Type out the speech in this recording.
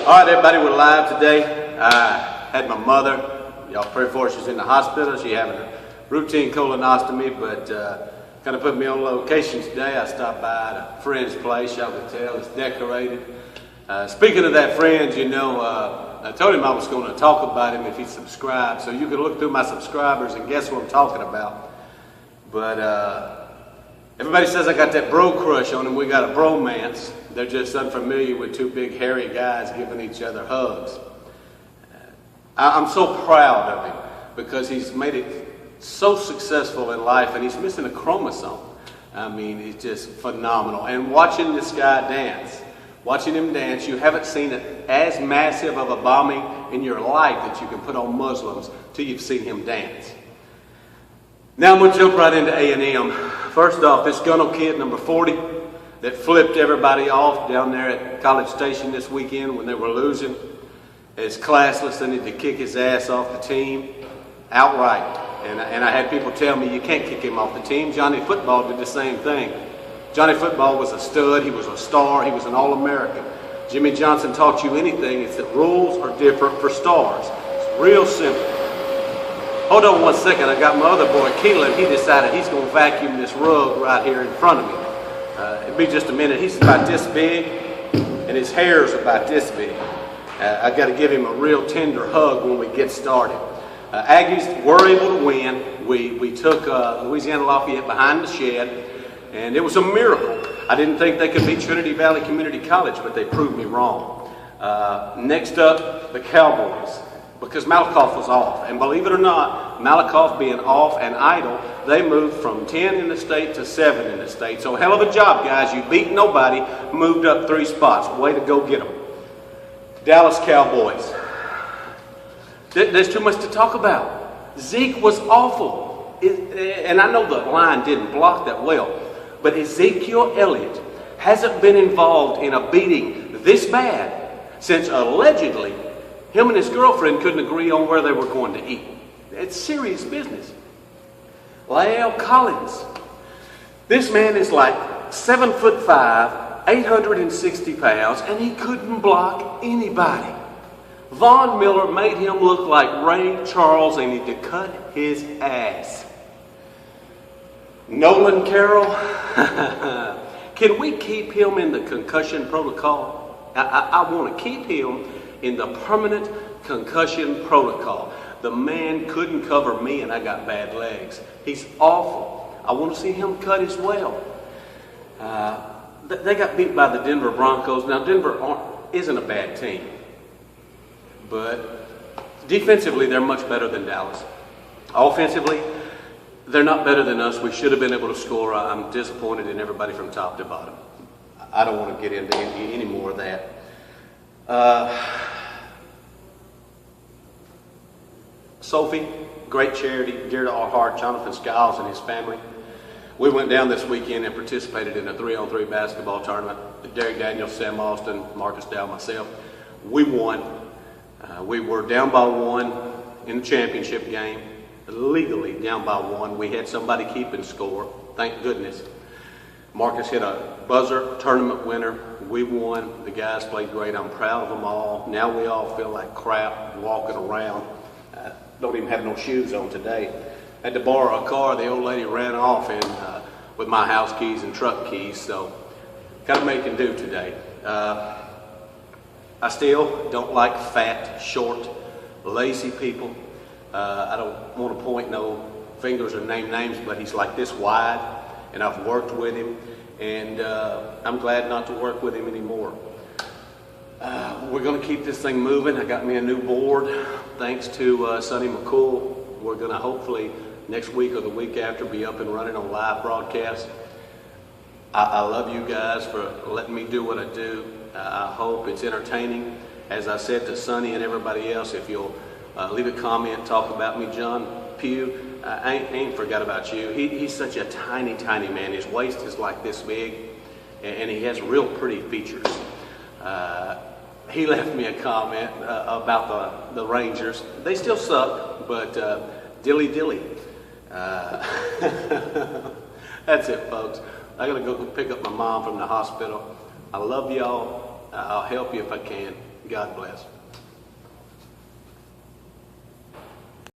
All right, everybody, we're live today. I had my mother. Y'all pray for her. She's in the hospital. She's having a routine colonoscopy, but kind of put me on location today. I stopped by at a friend's place. Y'all can tell it's decorated. Speaking of that friend, you know, I told him I was going to talk about him if he subscribed, so you can look through my subscribers and guess what I'm talking about. But everybody says I got that bro crush on him. We got a bromance. They're just unfamiliar with two big hairy guys giving each other hugs. I'm so proud of him because he's made it so successful in life, and he's missing a chromosome. I mean, he's just phenomenal. And watching this guy dance, watching him dance, you haven't seen it as massive of a bombing in your life that you can put on Muslims till you've seen him dance. Now I'm going to jump right into A&M. First off, this Gunnell kid, number 40, that flipped everybody off down there at College Station this weekend when they were losing, is classless. They need to kick his ass off the team outright. And I had people tell me you can't kick him off the team. Johnny Football did the same thing. Johnny Football was a stud. He was a star. He was an All-American. Jimmy Johnson taught you anything. It's that rules are different for stars. It's real simple. Hold on one second. I got my other boy, Keelan. He decided he's going to vacuum this rug right here in front of me. It'll be just a minute. He's about this big, and his hair's about this big. I got to give him a real tender hug when we get started. Aggies were able to win. We took Louisiana Lafayette behind the shed, and it was a miracle. I didn't think they could beat Trinity Valley Community College, but they proved me wrong. Next up, the Cowboys, because Malakoff was off. And believe it or not, Malakoff being off and idle, they moved from 10 in the state to 7 in the state. So hell of a job, guys. You beat nobody, moved up 3 spots. Way to go get them. Dallas Cowboys. There's too much to talk about. Zeke was awful. And I know the line didn't block that well, but Ezekiel Elliott hasn't been involved in a beating this bad since allegedly him and his girlfriend couldn't agree on where they were going to eat. It's serious business. La'el Collins. This man is like 7'5", 860 pounds, and he couldn't block anybody. Von Miller made him look like Ray Charles, and he had to cut his ass. Nolan Carroll. Can we keep him in the concussion protocol? I want to keep him in the permanent concussion protocol. The man couldn't cover me, and I got bad legs. He's awful. I want to see him cut as well. They got beat by the Denver Broncos. Now, Denver isn't a bad team, but defensively, they're much better than Dallas. Offensively, they're not better than us. We should have been able to score. I'm disappointed in everybody from top to bottom. I don't want to get into any more of that. Sophie, great charity, dear to our heart, Jonathan Skiles and his family. We went down this weekend and participated in a 3-on-3 basketball tournament. Derek Daniels, Sam Austin, Marcus Dow, myself. We won. We were down by 1 in the championship game, legally down by 1. We had somebody keeping score, thank goodness. Marcus hit a buzzer tournament winner. We won. The guys played great. I'm proud of them all. Now we all feel like crap walking around. Don't even have no shoes on today. Had to borrow a car. The old lady ran off with my house keys and truck keys, so kind of making do today. I still don't like fat, short, lazy people. I don't want to point no fingers or name names, but he's like this wide, and I've worked with him, and I'm glad not to work with him anymore. We're going to keep this thing moving. I got me a new board, thanks to Sonny McCool. We're going to hopefully next week or the week after be up and running on live broadcast. I love you guys for letting me do what I do. I hope it's entertaining. As I said to Sonny and everybody else, if you'll leave a comment, talk about me, John Pugh, I ain't forgot about you. He's such a tiny, tiny man. His waist is like this big, and he has real pretty features. He left me a comment about the Rangers. They still suck, but dilly dilly. That's it, folks. I gotta go pick up my mom from the hospital. I love y'all. I'll help you if I can. God bless.